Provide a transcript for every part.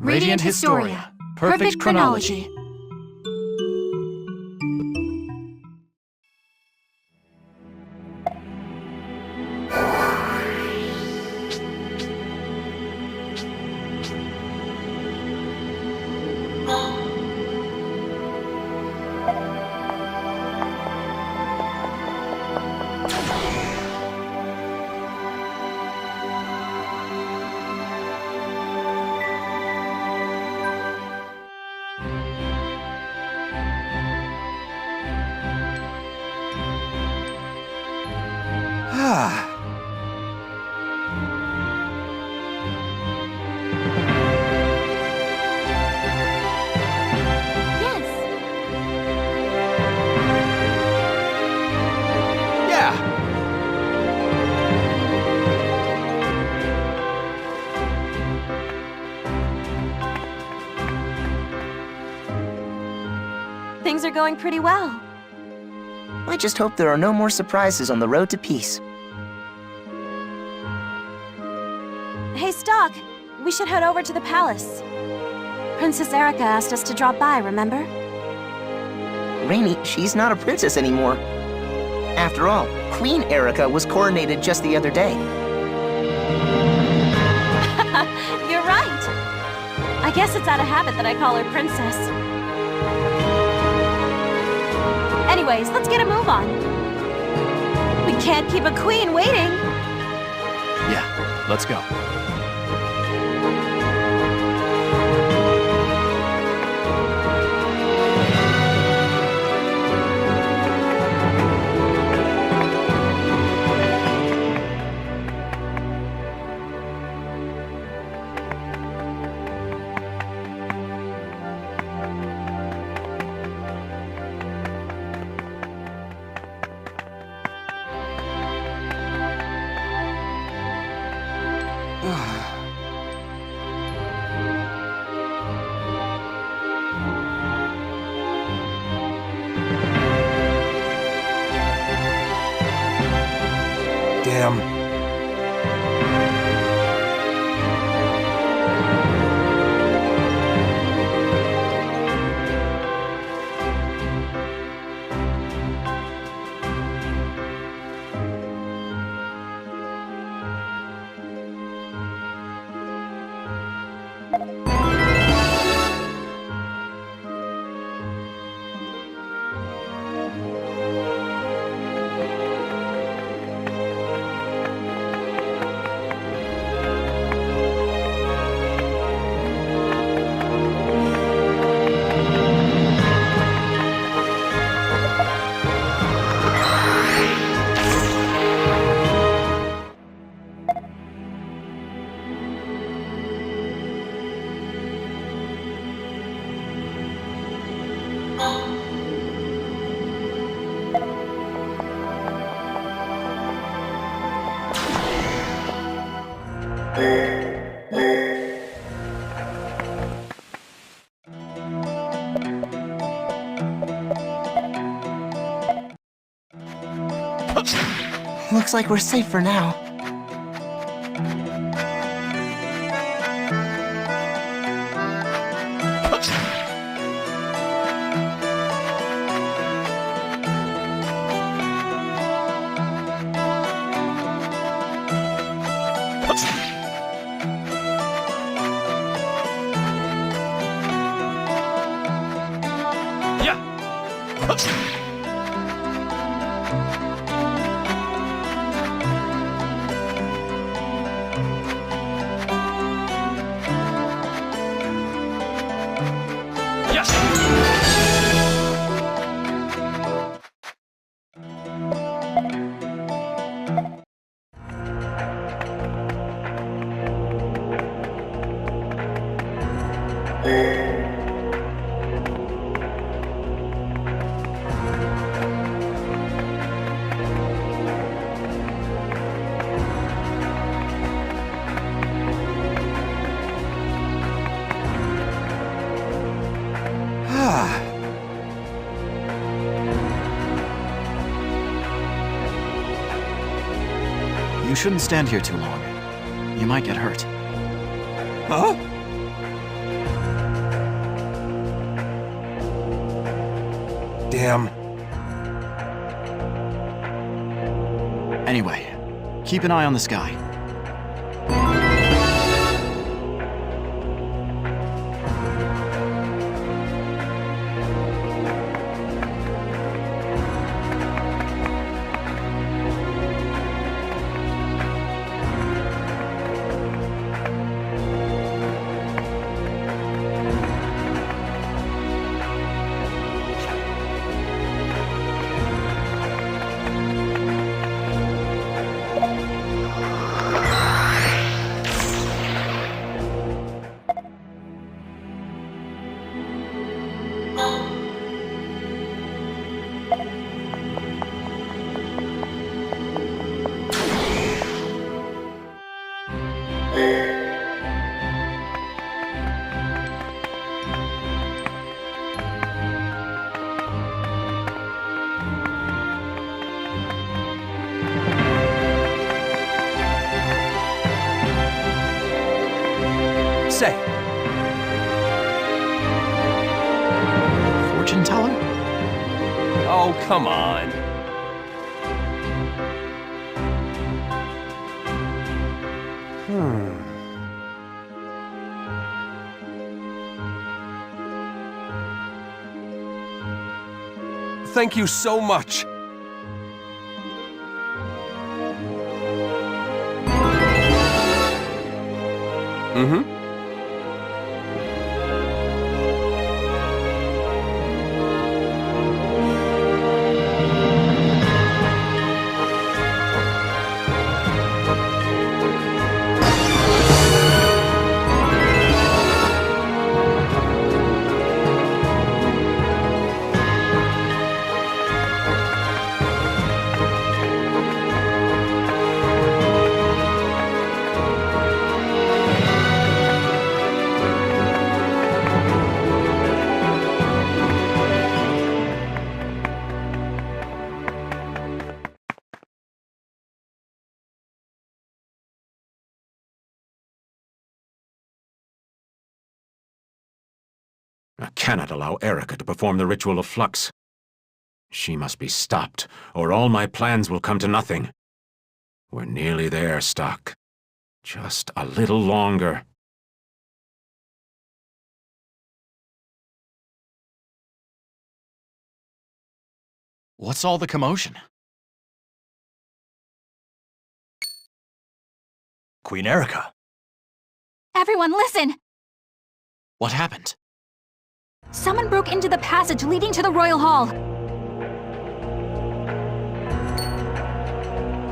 Radiant Historia. Perfect chronology. Things are going pretty well. I just hope there are no more surprises on the road to peace. Hey, Stock, we should head over to the palace. Princess Erica asked us to drop by, remember? Rainy, she's not a princess anymore. After all, Queen Erica was coronated just the other day. You're right. I guess it's out of habit that I call her princess. Anyways, let's get a move on. We can't keep a queen waiting. Yeah, let's go. Damn. Looks like we're safe for now. You shouldn't stand here too long. You might get hurt. Huh? Damn. Anyway, keep an eye on the sky. Say. Fortune teller? Oh, come on. Thank you so much. Mm-hmm. I cannot allow Erica to perform the ritual of flux. She must be stopped, or all my plans will come to nothing. We're nearly there, Stock. Just a little longer. What's all the commotion? Queen Erica. Everyone, listen! What happened? Someone broke into the passage leading to the Royal Hall.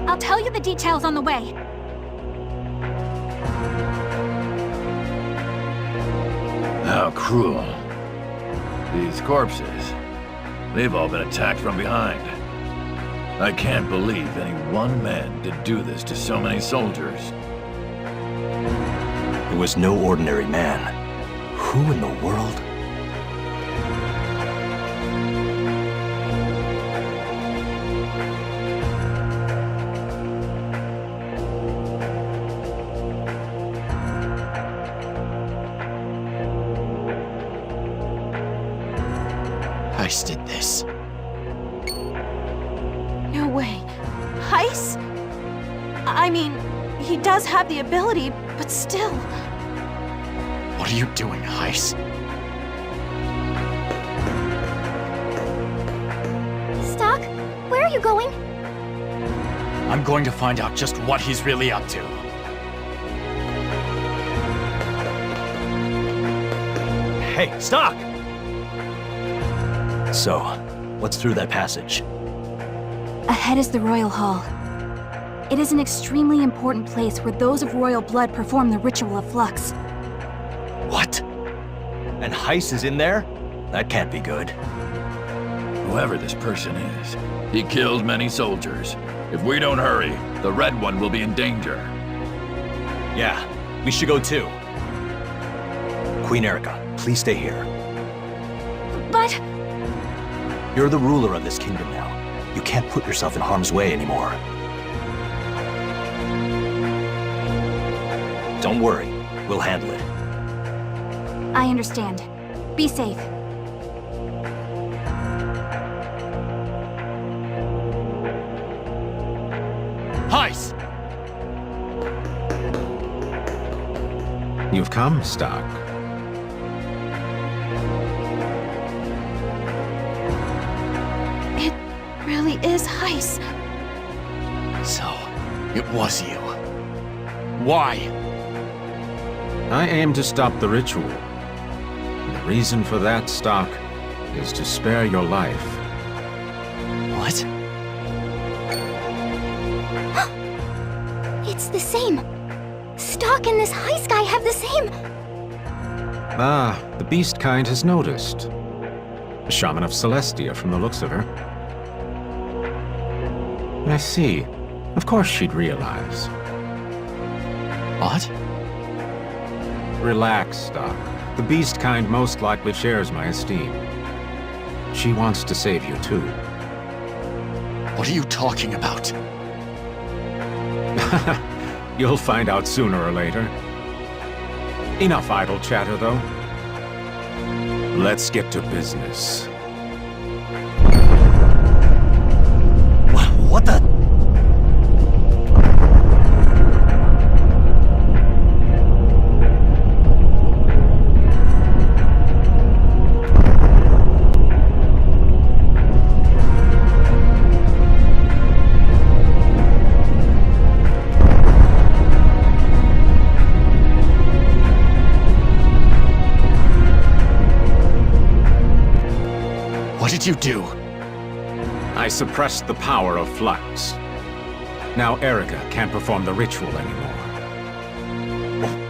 I'll tell you the details on the way. How cruel. These corpses, they've all been attacked from behind. I can't believe any one man did do this to so many soldiers. It was no ordinary man. Who in the world? Heist did this. No way. Heist? I mean, he does have the ability, but still. What are you doing, Heist? Stock, where are you going? I'm going to find out just what he's really up to. Hey, Stock! So, what's through that passage? Ahead is the Royal Hall. It is an extremely important place where those of royal blood perform the ritual of flux. What? And Heist is in there? That can't be good. Whoever this person is, he killed many soldiers. If we don't hurry, the Red One will be in danger. Yeah, we should go too. Queen Erica, please stay here. But... You're the ruler of this kingdom now. You can't put yourself in harm's way anymore. Don't worry, we'll handle it. I understand. Be safe. Heis! You've come, Stark. It really is Heis. So, it was you. Why? I aim to stop the ritual. And the reason for that, Stark, is to spare your life. What? It's the same. Stark and this Heis guy have the same. Ah, the beast kind has noticed. A shaman of Celestia from the looks of her. I see. Of course she'd realize. What? Relax, Stark. The beast kind most likely shares my esteem. She wants to save you too. What are you talking about? You'll find out sooner or later. Enough idle chatter, though. Let's get to business. What the? What did you do? I suppressed the power of Flux. Now Erica can't perform the ritual anymore.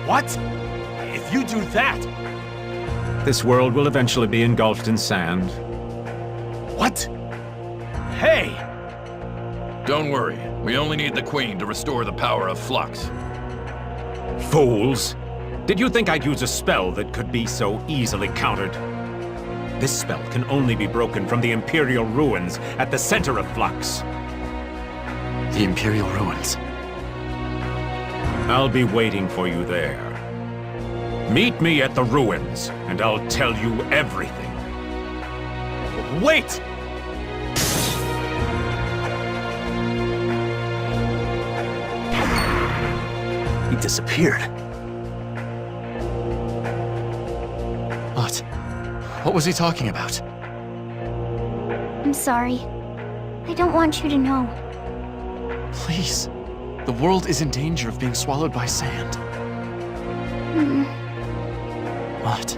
What? If you do that... This world will eventually be engulfed in sand. What? Hey! Don't worry. We only need the Queen to restore the power of Flux. Fools! Did you think I'd use a spell that could be so easily countered? This spell can only be broken from the Imperial ruins at the center of Flux. The Imperial ruins. I'll be waiting for you there. Meet me at the ruins, and I'll tell you everything. Wait! He disappeared. What? What was he talking about? I'm sorry. I don't want you to know. Please. The world is in danger of being swallowed by sand. What?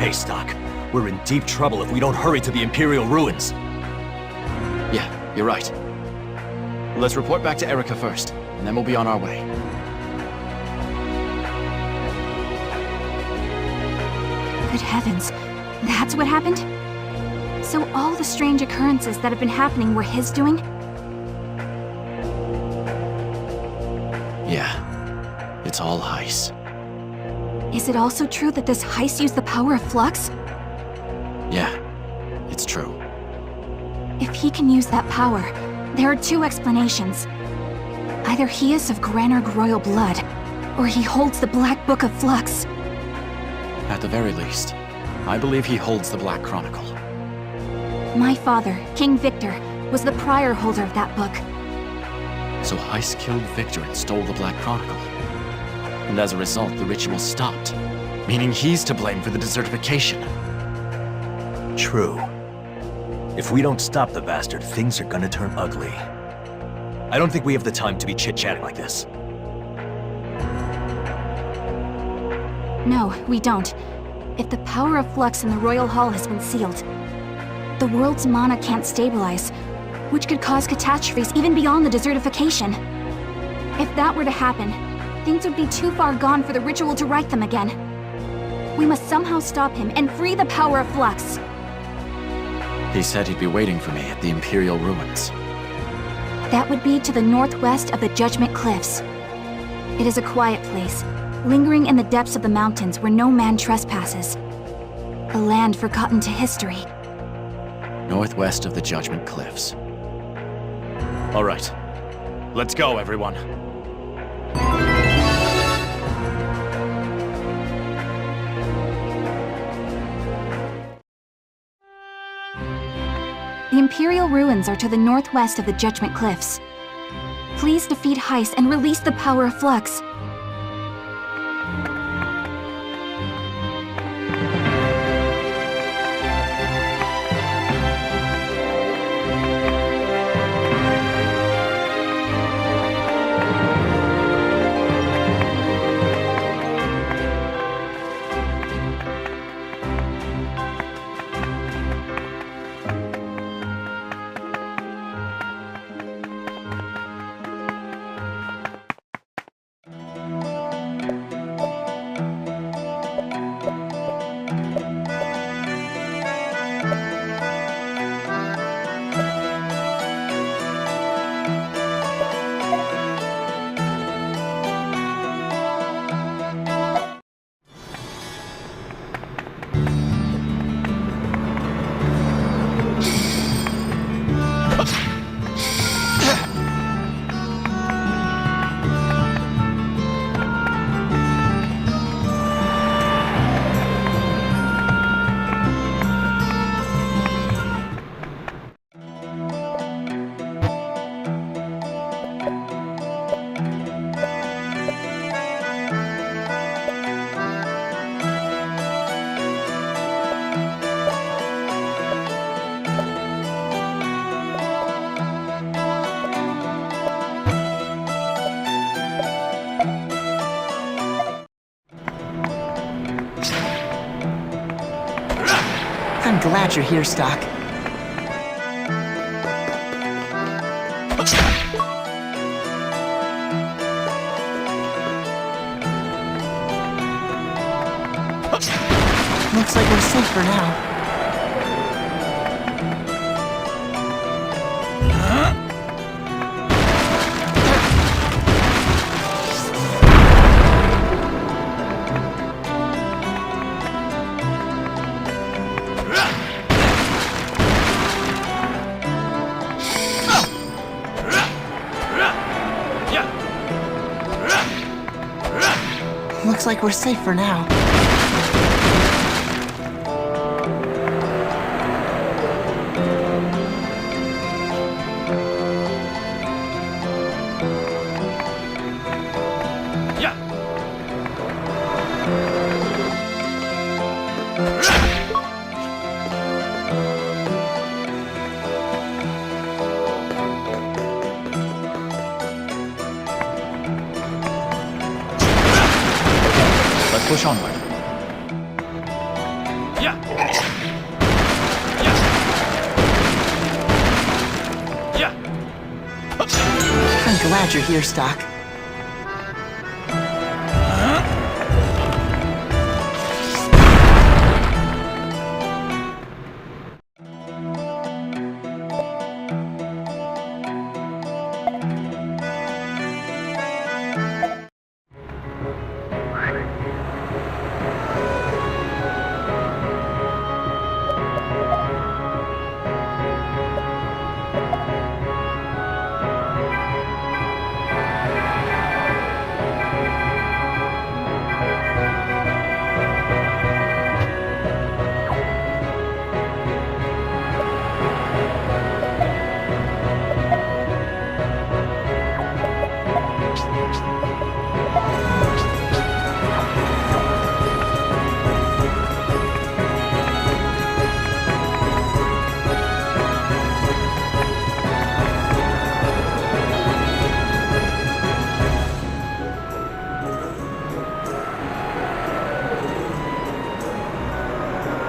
Hey, Stark. We're in deep trouble if we don't hurry to the Imperial ruins. Yeah, you're right. Let's report back to Erica first, and then we'll be on our way. Good heavens, that's what happened? So all the strange occurrences that have been happening were his doing? Yeah. It's all Heis. Is it also true that this Heis used the power of Flux? Yeah, it's true. If he can use that power, there are two explanations. Either he is of Granorg royal blood, or he holds the Black Book of Flux. At the very least, I believe he holds the Black Chronicle. My father, King Victor, was the prior holder of that book. So Heis killed Victor and stole the Black Chronicle. And as a result, the ritual stopped, meaning he's to blame for the desertification. True. If we don't stop the bastard, things are gonna turn ugly. I don't think we have the time to be chit-chatting like this. No, we don't. If the power of Flux in the Royal Hall has been sealed, the world's mana can't stabilize, which could cause catastrophes even beyond the desertification. If that were to happen, things would be too far gone for the ritual to right them again. We must somehow stop him and free the power of Flux. He said he'd be waiting for me at the Imperial ruins. That would be to the northwest of the Judgment Cliffs. It is a quiet place, lingering in the depths of the mountains where no man trespasses. A land forgotten to history. Northwest of the Judgment Cliffs. All right. Let's go, everyone. The Imperial ruins are to the northwest of the Judgment Cliffs. please defeat Heist and release the power of Flux. I'm glad you're here, Stock. Looks like we're safe for now. Looks like we're safe for now. Push onward. Yeah. I'm glad you're here, Stock.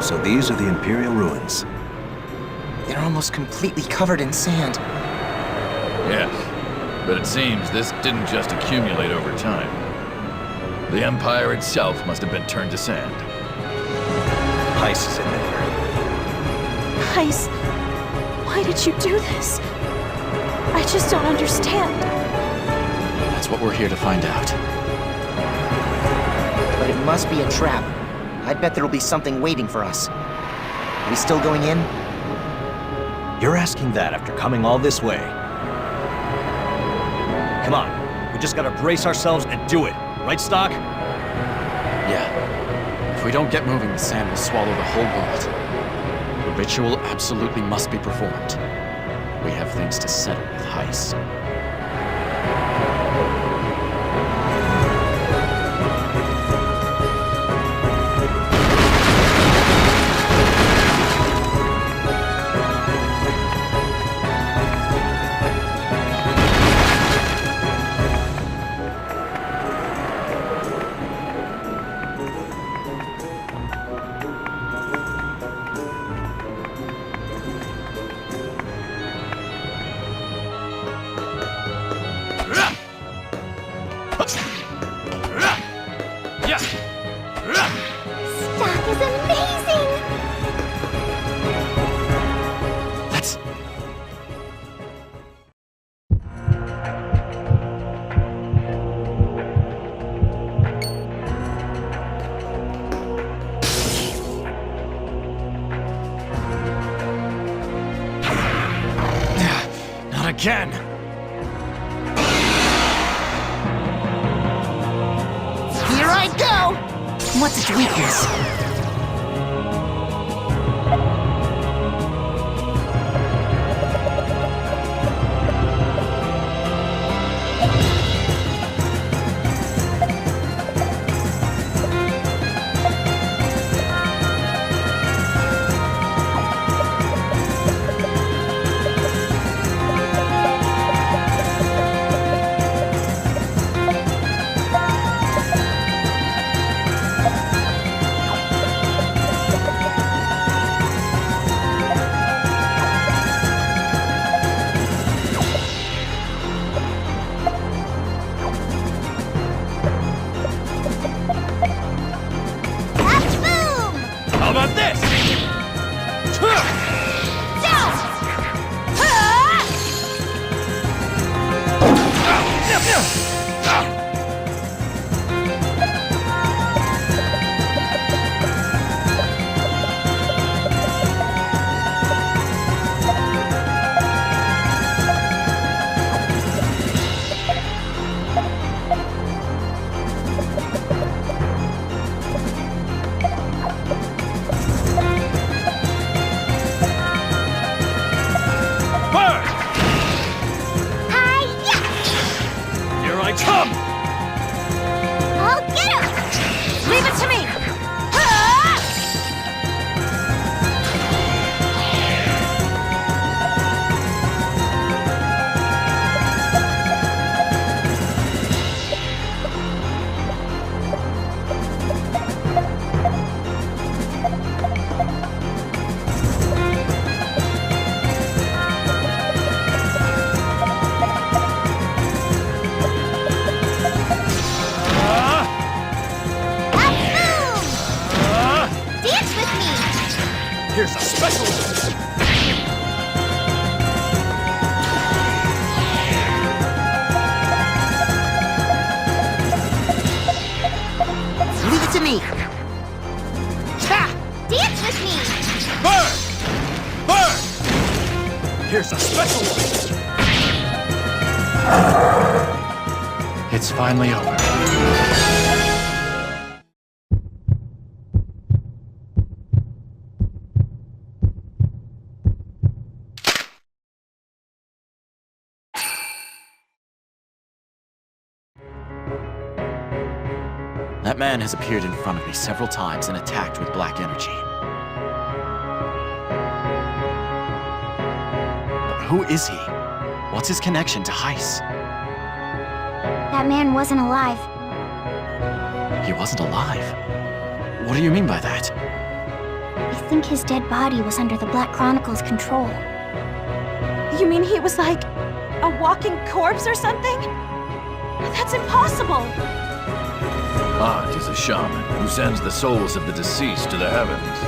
So these are the Imperial ruins. They're almost completely covered in sand. Yes, but it seems this didn't just accumulate over time. The Empire itself must have been turned to sand. Heist is in there. Heist, why did you do this? I just don't understand. That's what we're here to find out. But it must be a trap. I bet there'll be something waiting for us. Are we still going in? You're asking that after coming all this way. Come on, we just gotta brace ourselves and do it. Right, Stock? Yeah. If we don't get moving, the sand will swallow the whole world. The ritual absolutely must be performed. We have things to settle with Heist. again! Here I go! What's its weakness? Here's a special one. Leave it to me. Ha! Dance with me. Burn! Burn! Here's a special one. It's finally over. That man has appeared in front of me several times and attacked with black energy. But who is he? What's his connection to Heis? That man wasn't alive. He wasn't alive? What do you mean by that? I think his dead body was under the Black Chronicle's control. You mean he was like a walking corpse or something? That's impossible! Aunt is a shaman who sends the souls of the deceased to the heavens.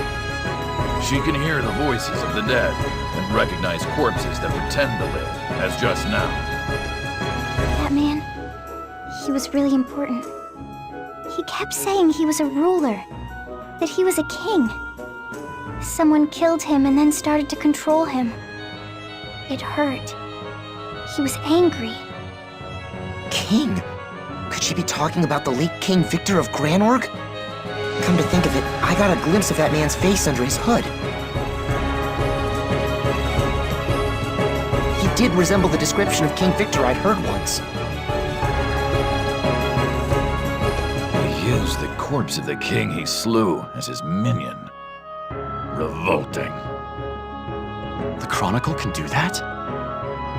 She can hear the voices of the dead and recognize corpses that pretend to live, as just now. That man, he was really important. He kept saying he was a ruler, that he was a king. Someone killed him and then started to control him. It hurt. He was angry. King? Could she be talking about the late King Victor of Granorg? Come to think of it, I got a glimpse of that man's face under his hood. He did resemble the description of King Victor I'd heard once. He used the corpse of the king he slew as his minion. Revolting. The Chronicle can do that?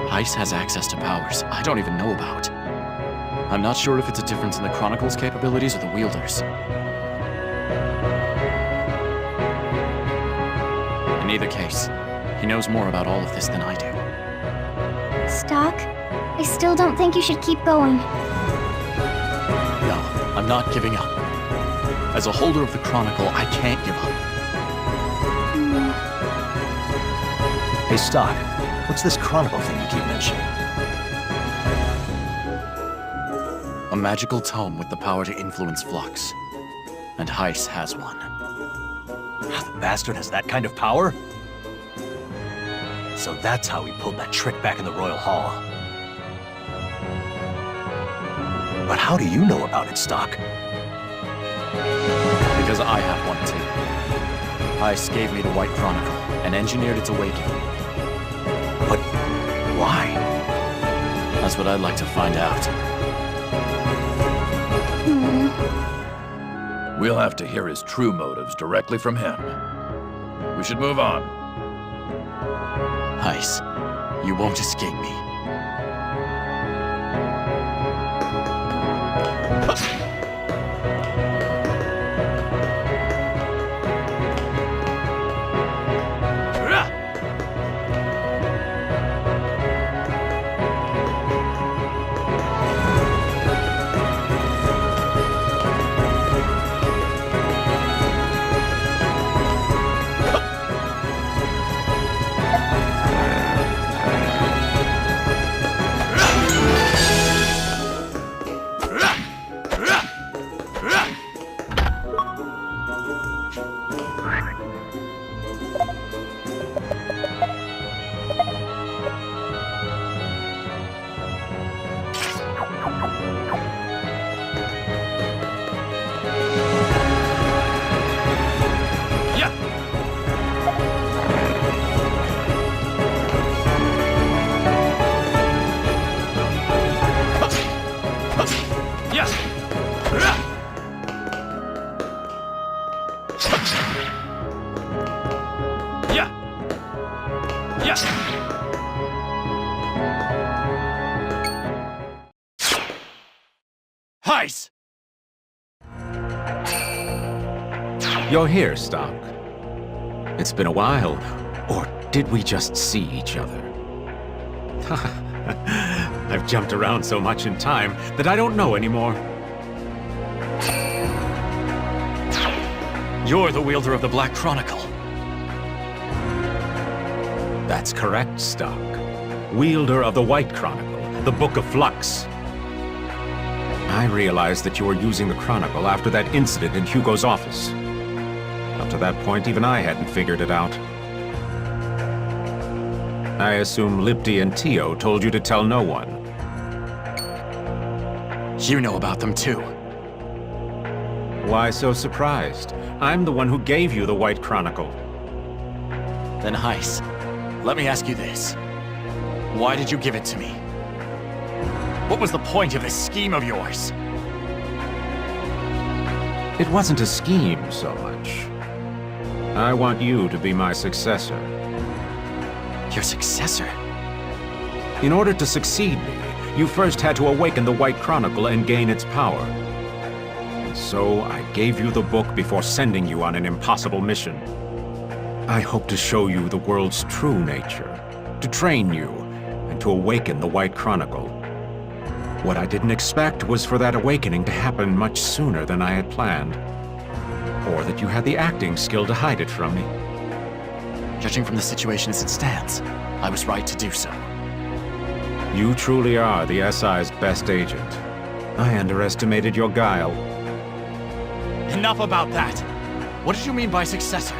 Heis has access to powers I don't even know about. I'm not sure if it's a difference in the Chronicle's capabilities or the Wielder's. In either case, he knows more about all of this than I do. Stock, I still don't think you should keep going. No, I'm not giving up. As a holder of the Chronicle, I can't give up. Hey, Stock, what's this Chronicle thing you keep mentioning? A magical tome with the power to influence flux. And Heis has one. The bastard has that kind of power? So that's how he pulled that trick back in the Royal Hall. But how do you know about it, Stock? Because I have one too. Heist gave me the White Chronicle and engineered its awakening. But why? That's what I'd like to find out. We'll have to hear his true motives directly from him. We should move on. Heist, you won't escape me. Heist! You're here, Stock. It's been a while. Or did we just see each other? I've jumped around so much in time that I don't know anymore. You're the wielder of the Black Chronicle. That's correct, Stock. Wielder of the White Chronicle, the Book of Flux. I realized that you were using the Chronicle after that incident in Hugo's office. Up to that point, even I hadn't figured it out. I assume Lipti and Tio told you to tell no one. You know about them too. Why so surprised? I'm the one who gave you the White Chronicle. Then Heist, let me ask you this. Why did you give it to me? What was the point of this scheme of yours? It wasn't a scheme so much. I want you to be my successor. Your successor? In order to succeed me, you first had to awaken the White Chronicle and gain its power. And so I gave you the book before sending you on an impossible mission. I hope to show you the world's true nature, to train you, and to awaken the White Chronicle. What I didn't expect was for that awakening to happen much sooner than I had planned. Or that you had the acting skill to hide it from me. Judging from the situation as it stands, I was right to do so. You truly are the SI's best agent. I underestimated your guile. Enough about that! What did you mean by successor?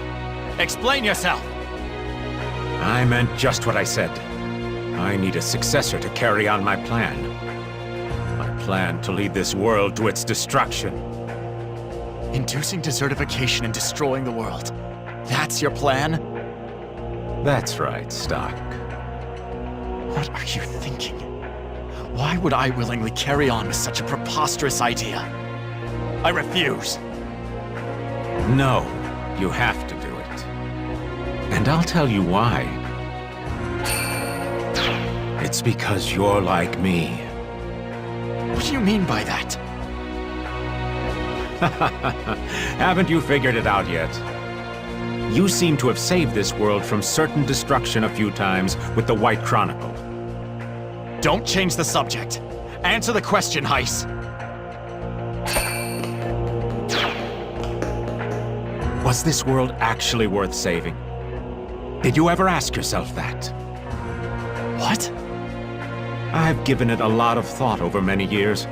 Explain yourself! I meant just what I said. I need a successor to carry on my plan. My plan to lead this world to its destruction. Inducing desertification and destroying the world. That's your plan? That's right, Stock. What are you thinking? Why would I willingly carry on with such a preposterous idea? I refuse. No, you have to do it. And I'll tell you why. It's because you're like me. What do you mean by that? Haven't you figured it out yet? You seem to have saved this world from certain destruction a few times with the White Chronicle. Don't change the subject. Answer the question, Heist. Was this world actually worth saving? Did you ever ask yourself that? What? I've given it a lot of thought over many years,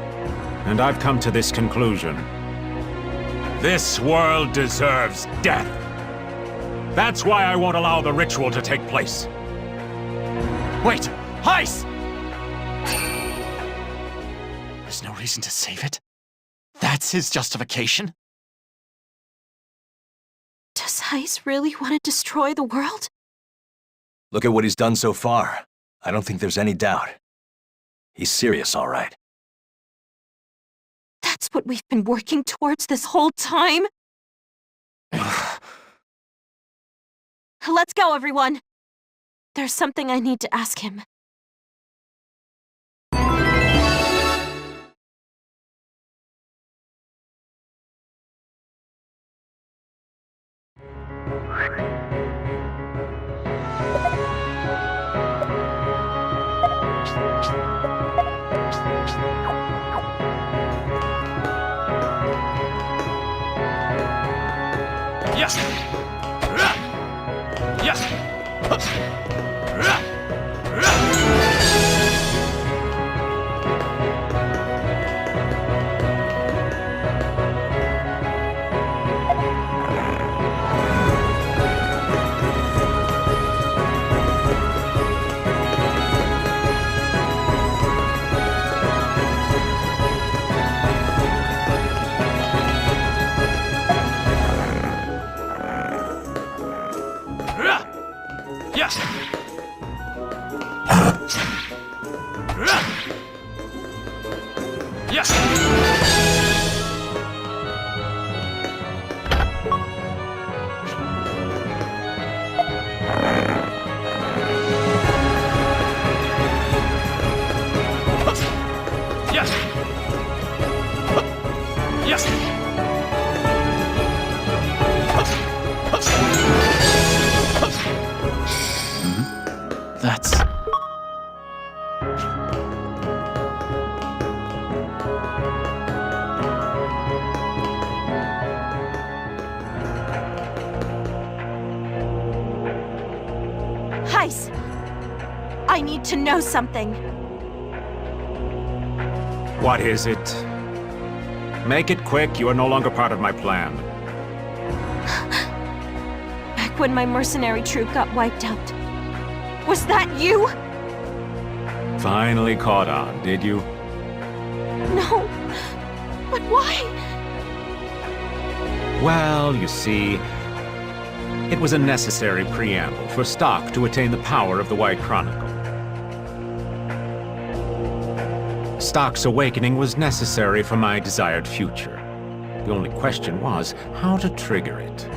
and I've come to this conclusion. This world deserves death. That's why I won't allow the ritual to take place. Wait! Heis! There's no reason to save it? That's his justification? Does Heis really want to destroy the world? Look at what he's done so far. I don't think there's any doubt. He's serious, all right. That's what we've been working towards this whole time? Let's go, everyone. There's something I need to ask him. Yes! Yes! Yes! Yes! Yes! Yes! That's... Heis! I need to know something. What is it? Make it quick, you are no longer part of my plan. Back when my mercenary troop got wiped out. Was that you? Finally caught on, did you? No. But why? Well, you see, it was a necessary preamble for Stock to attain the power of the White Chronicle. Stock's awakening was necessary for my desired future. The only question was how to trigger it.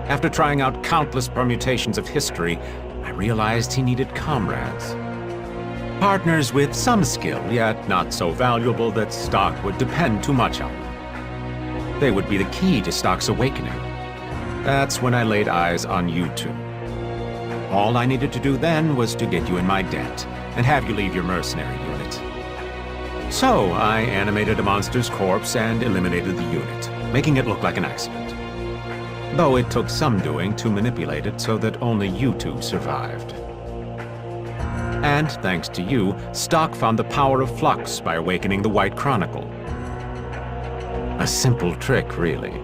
After trying out countless permutations of history, I realized he needed comrades. Partners with some skill, yet not so valuable that Stock would depend too much on them. They would be the key to Stock's awakening. That's when I laid eyes on you two. All I needed to do then was to get you in my debt and have you leave your mercenary unit. So I animated a monster's corpse and eliminated the unit, making it look like an accident. Though it took some doing to manipulate it so that only you two survived. And thanks to you, Stock found the power of flux by awakening the White Chronicle. A simple trick, really.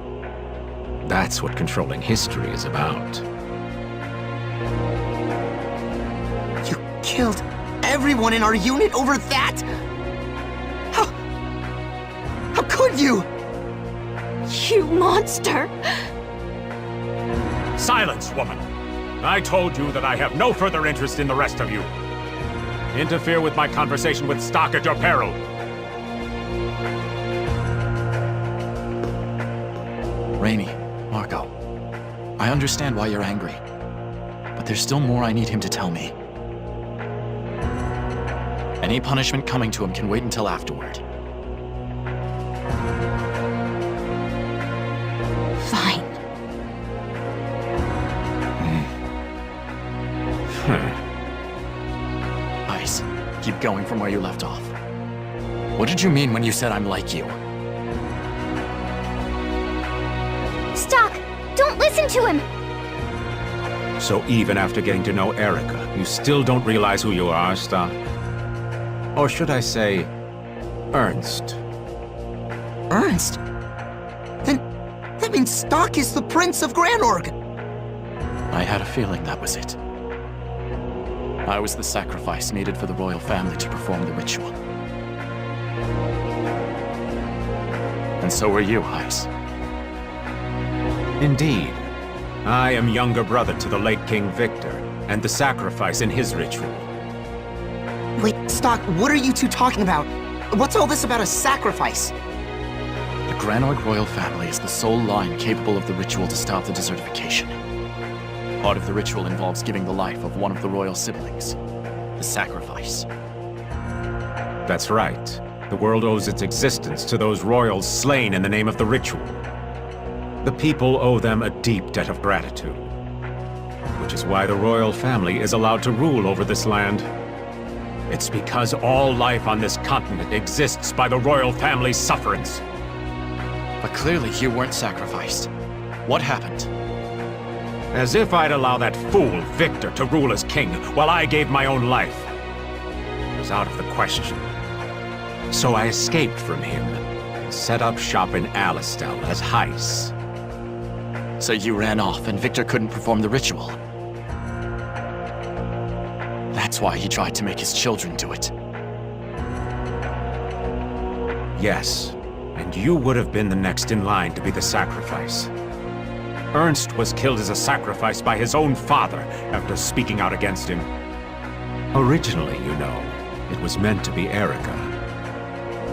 That's what controlling history is about. You killed everyone in our unit over that? How could you? You monster! Silence, woman! I told you that I have no further interest in the rest of you. Interfere with my conversation with Stock at your peril. Rainey, Marco, I understand why you're angry, but there's still more I need him to tell me. Any punishment coming to him can wait until afterward. Fine. Ice, keep going from where you left off. What did you mean when you said I'm like you? Stock! Don't listen to him! So even after getting to know Erica, you still don't realize who you are, Stock? Or should I say, Ernst? Ernst? Then that means Stock is the Prince of Granorg! I had a feeling that was it. I was the sacrifice needed for the royal family to perform the ritual. And so were you, Heis. Indeed. I am younger brother to the late King Victor, and the sacrifice in his ritual. Wait, Stock, what are you two talking about? What's all this about a sacrifice? The Granorg royal family is the sole line capable of the ritual to stop the desertification. Part of the ritual involves giving the life of one of the royal siblings. The sacrifice. That's right. The world owes its existence to those royals slain in the name of the ritual. The people owe them a deep debt of gratitude. Which is why the royal family is allowed to rule over this land. It's because all life on this continent exists by the royal family's sufferance. But clearly you weren't sacrificed. What happened? As if I'd allow that fool Victor to rule as king while I gave my own life. It was out of the question. So I escaped from him and set up shop in Alistel as Heis. So you ran off and Victor couldn't perform the ritual. That's why he tried to make his children do it. Yes, and you would have been the next in line to be the sacrifice. Ernst was killed as a sacrifice by his own father after speaking out against him. Originally, you know, it was meant to be Amerika.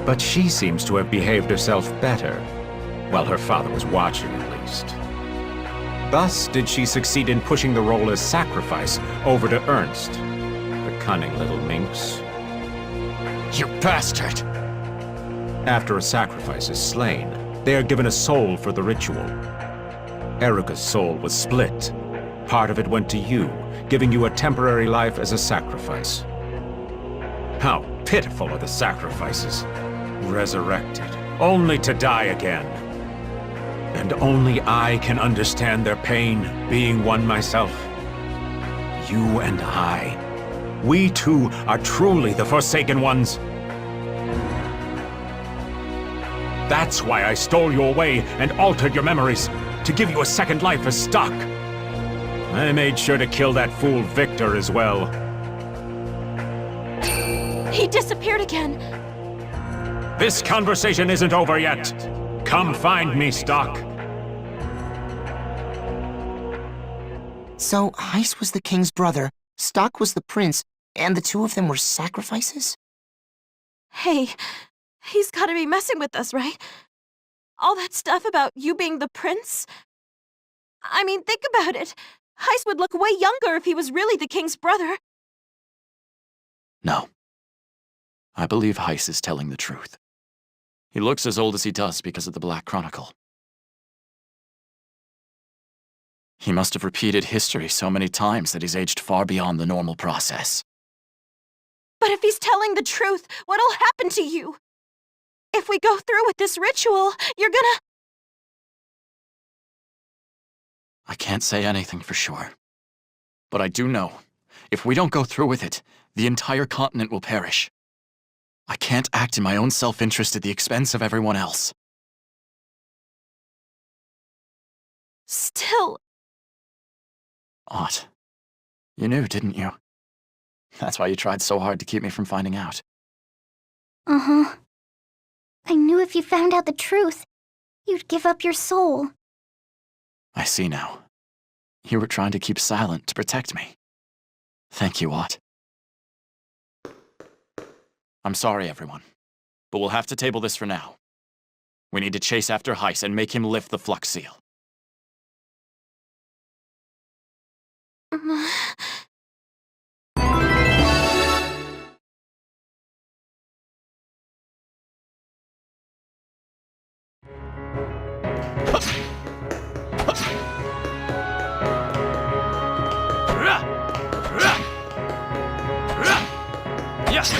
But she seems to have behaved herself better, while her father was watching at least. Thus did she succeed in pushing the role as sacrifice over to Ernst, the cunning little minx. You bastard! After a sacrifice is slain, they are given a soul for the ritual. Erika's soul was split. Part of it went to you, giving you a temporary life as a sacrifice. How pitiful are the sacrifices. Resurrected, only to die again. And only I can understand their pain, being one myself. You and I. We two are truly the Forsaken Ones. That's why I stole you away and altered your memories, to give you a second life as stock. I made sure to kill that fool Victor as well. He disappeared again. This conversation isn't over yet. Come find me, Stock. So, Heis was the king's brother, Stock was the prince, and the two of them were sacrifices? Hey, he's gotta be messing with us, right? All that stuff about you being the prince? I mean, think about it. Heis would look way younger if he was really the king's brother. No. I believe Heis is telling the truth. He looks as old as he does because of the Black Chronicle. He must have repeated history so many times that he's aged far beyond the normal process. But if he's telling the truth, what'll happen to you? If we go through with this ritual, you're gonna... I can't say anything for sure. But I do know, if we don't go through with it, the entire continent will perish. I can't act in my own self-interest at the expense of everyone else. Still... Ott. You knew, didn't you? That's why you tried so hard to keep me from finding out. Uh-huh. I knew if you found out the truth, you'd give up your soul. I see now. You were trying to keep silent to protect me. Thank you, Ott. I'm sorry, everyone, but we'll have to table this for now. We need to chase after Heis and make him lift the flux seal. Yes!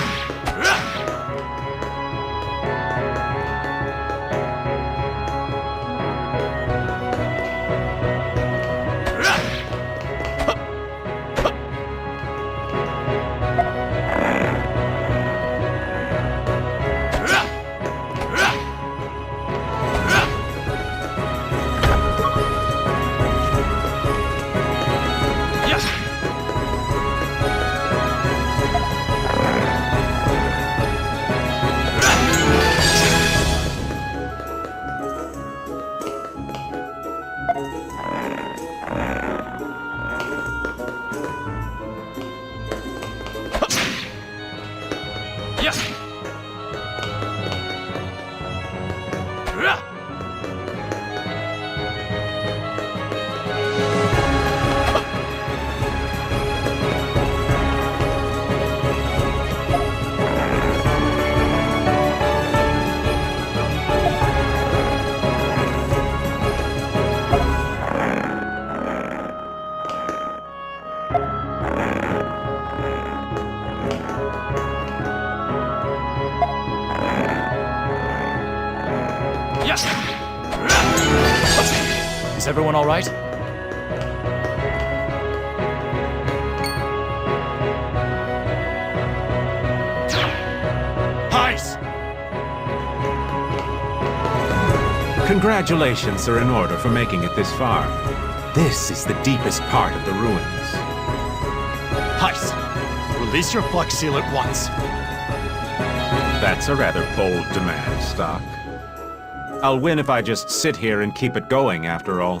Is everyone all right? Heis! Congratulations are in order for making it this far. This is the deepest part of the ruins. Heis! Release your Flux Seal at once. That's a rather bold demand, Stock. I'll win if I just sit here and keep it going, after all.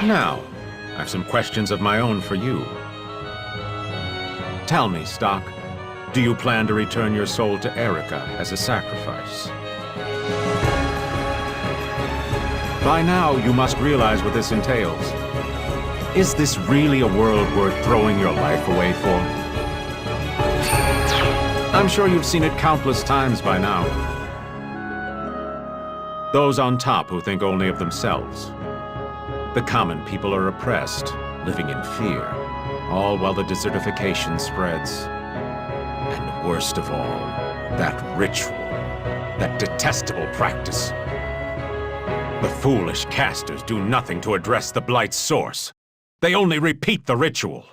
Now, I've some questions of my own for you. Tell me, Stock, do you plan to return your soul to Erica as a sacrifice? By now, you must realize what this entails. Is this really a world worth throwing your life away for? I'm sure you've seen it countless times by now. Those on top who think only of themselves. The common people are oppressed, living in fear, all while the desertification spreads. And worst of all, that ritual, that detestable practice. The foolish casters do nothing to address the Blight's source. They only repeat the ritual.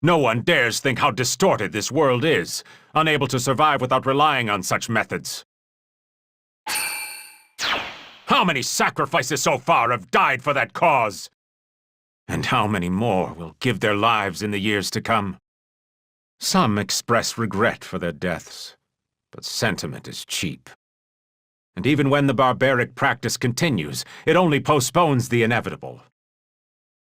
No one dares think how distorted this world is, unable to survive without relying on such methods. How many sacrifices so far have died for that cause? And how many more will give their lives in the years to come? Some express regret for their deaths, but sentiment is cheap. And even when the barbaric practice continues, it only postpones the inevitable.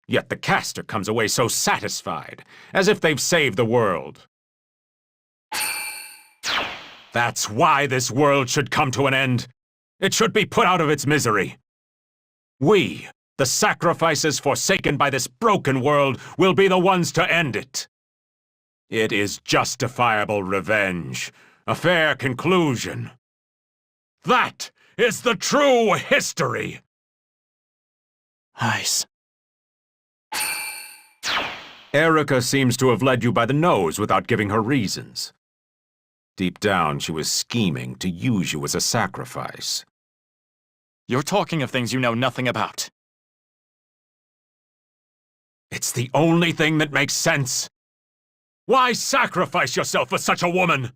Yet the caster comes away so satisfied, as if they've saved the world. That's why this world should come to an end. It should be put out of its misery. We, the sacrifices forsaken by this broken world, will be the ones to end it. It is justifiable revenge, a fair conclusion. That is the true history! Heis. Erica seems to have led you by the nose without giving her reasons. Deep down, she was scheming to use you as a sacrifice. You're talking of things you know nothing about. It's the only thing that makes sense. Why sacrifice yourself for such a woman?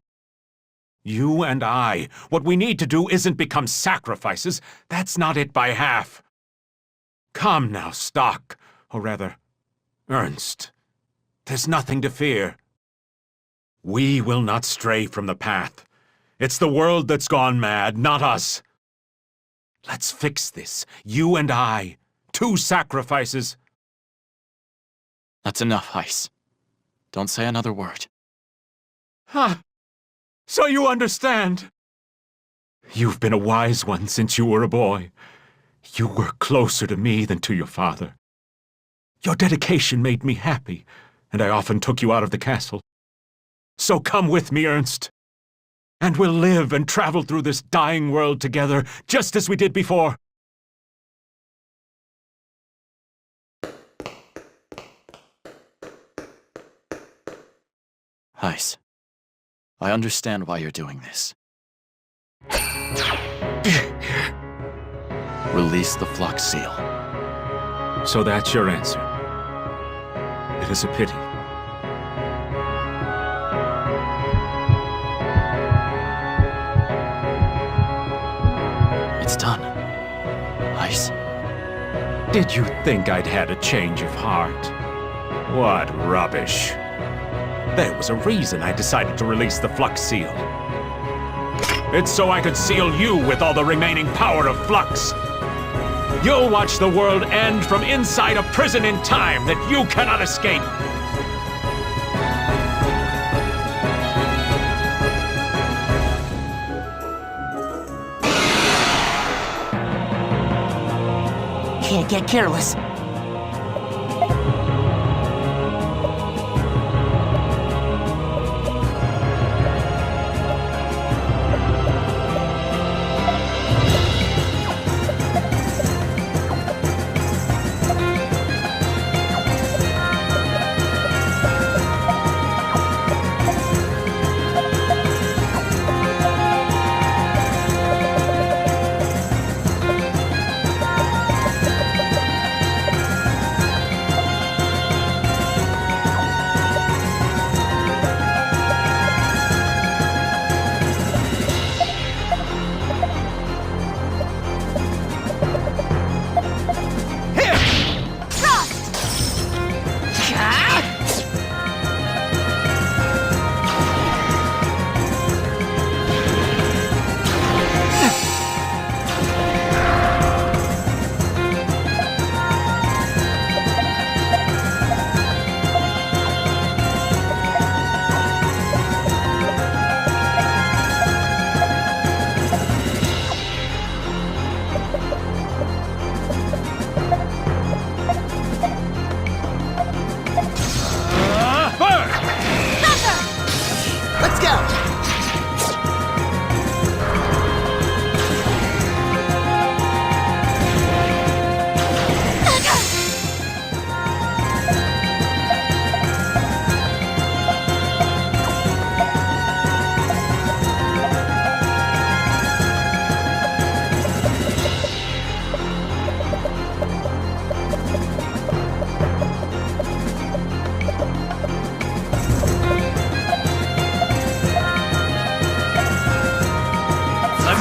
You and I, what we need to do isn't become sacrifices. That's not it by half. Come now, Stock, or rather, Ernst. There's nothing to fear. We will not stray from the path. It's the world that's gone mad, not us. Let's fix this, you and I. 2 sacrifices. That's enough, Heis. Don't say another word. Ha! So you understand? You've been a wise one since you were a boy. You were closer to me than to your father. Your dedication made me happy, and I often took you out of the castle. So come with me, Ernst. And we'll live and travel through this dying world together, just as we did before. Heis. I understand why you're doing this. Release the Flux Seal. So that's your answer. It is a pity. It's done. Heis. Did you think I'd had a change of heart? What rubbish. There was a reason I decided to release the Flux Seal. It's so I could seal you with all the remaining power of Flux. You'll watch the world end from inside a prison in time that you cannot escape. Can't get careless.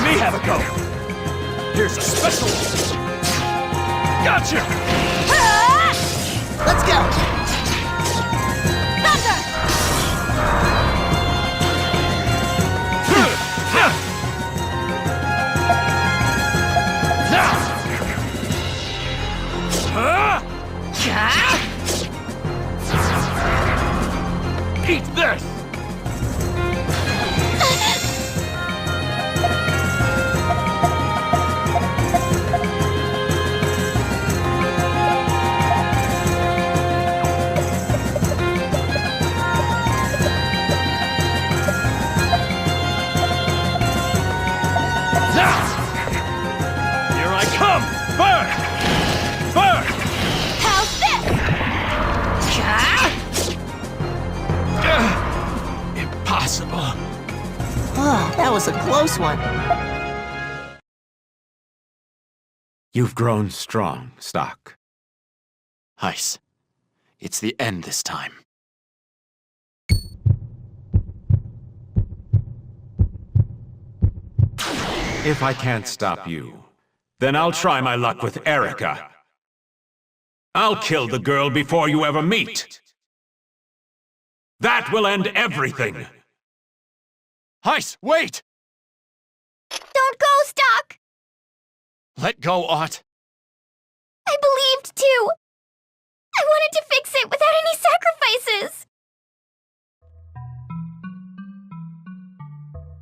me have a go. Here's a special one. Gotcha! Let's go! Eat this! Here I come! Burn! Burn! How's this? Impossible. Oh, that was a close one. You've grown strong, Stock. Heiss, it's the end this time. If I can't stop you, then I'll try my luck with Amerika. I'll kill the girl before you ever meet. That will end everything. Heiss, wait! Don't go, Stock! Let go, Ott. I believed too! I wanted to fix it without any sacrifices!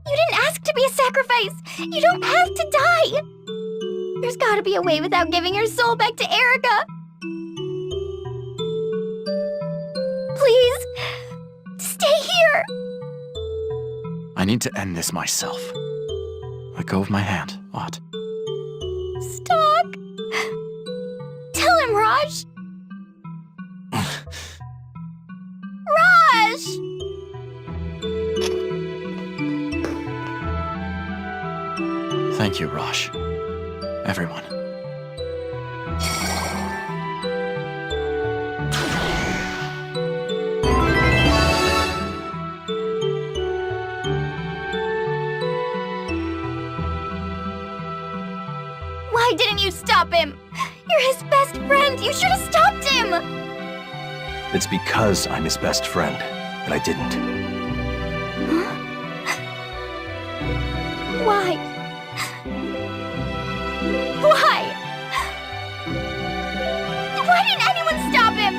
You didn't ask to be a sacrifice! You don't have to die! There's gotta be a way without giving your soul back to Amerika! Please, stay here! I need to end this myself. Let go of my hand, Ott. Stock! Tell him, Raj! Raj! Thank you, Raj. Everyone. Why didn't you stop him? You're his best friend! You should have stopped him! It's because I'm his best friend that I didn't. Huh? Why? Why? Why didn't anyone stop him?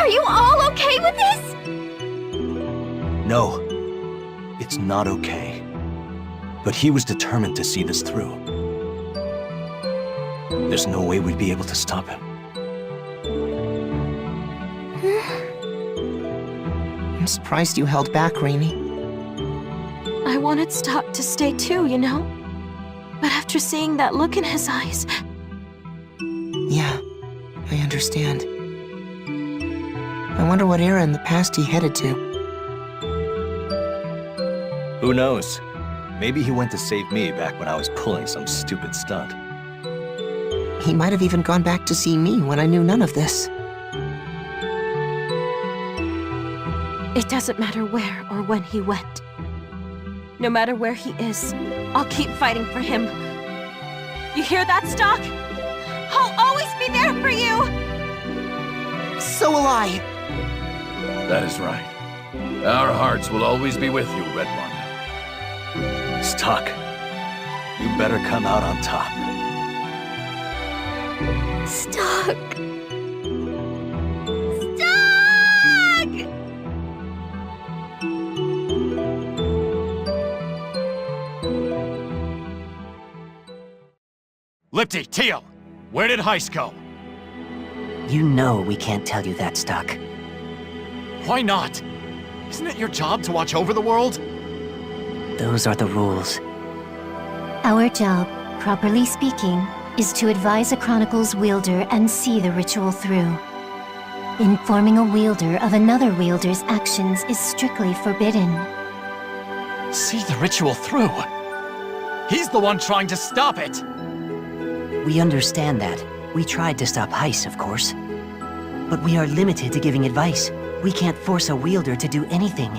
Are you all okay with this? No, it's not okay. But he was determined to see this through. There's no way we'd be able to stop him. I'm surprised you held back, Rainy. I wanted Stock to stay too, you know? But after seeing that look in his eyes... Yeah, I understand. I wonder what era in the past he headed to. Who knows? Maybe he went to save me back when I was pulling some stupid stunt. He might have even gone back to see me when I knew none of this. It doesn't matter where or when he went. No matter where he is, I'll keep fighting for him. You hear that, Stock? I'll always be there for you! So will I! That is right. Our hearts will always be with you, Red One. Stock, you better come out on top. Stock! Lipti, Tio, where did Heiss go? You know we can't tell you that, Stock. Why not? Isn't it your job to watch over the world? Those are the rules. Our job, properly speaking, is to advise a Chronicle's wielder and see the ritual through. Informing a wielder of another wielder's actions is strictly forbidden. See the ritual through? He's the one trying to stop it! We understand that. We tried to stop Heiss, of course. But we are limited to giving advice. We can't force a wielder to do anything.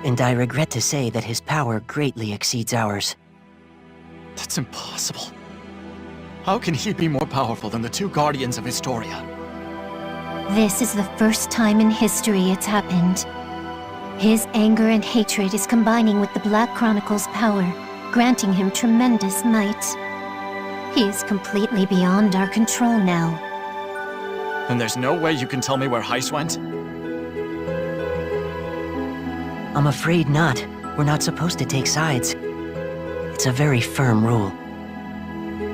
and I regret to say that his power greatly exceeds ours. That's impossible. How can he be more powerful than the two guardians of Historia? This is the first time in history it's happened. His anger and hatred is combining with the Black Chronicle's power, granting him tremendous might. He is completely beyond our control now. And there's no way you can tell me where Heis went? I'm afraid not. We're not supposed to take sides. It's a very firm rule.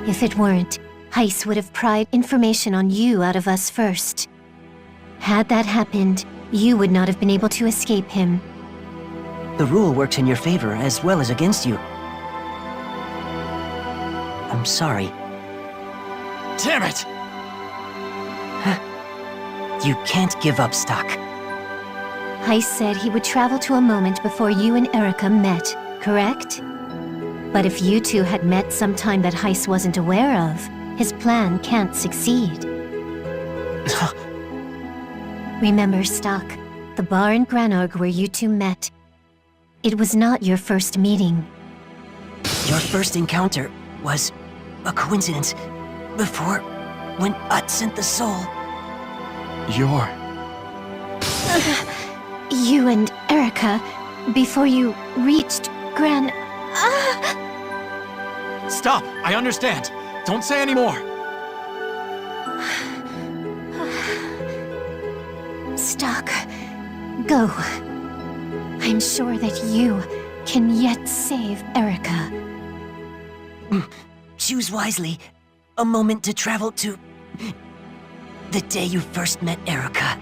If it weren't, Heis would have pried information on you out of us first. Had that happened, you would not have been able to escape him. The rule works in your favor as well as against you. I'm sorry. Damn it! You can't give up, Stock. Heis said he would travel to a moment before you and Erica met, correct? But if you two had met sometime that Heis wasn't aware of, his plan can't succeed. Remember, Stock, the bar in Granorg where you two met. It was not your first meeting. Your first encounter was a coincidence before when Ut sent the soul. You're... You and Erica, before you reached Stop! I understand. Don't say any more. Stock, go. I'm sure that you can yet save Erica. Choose wisely. A moment to travel to... the day you first met Erica.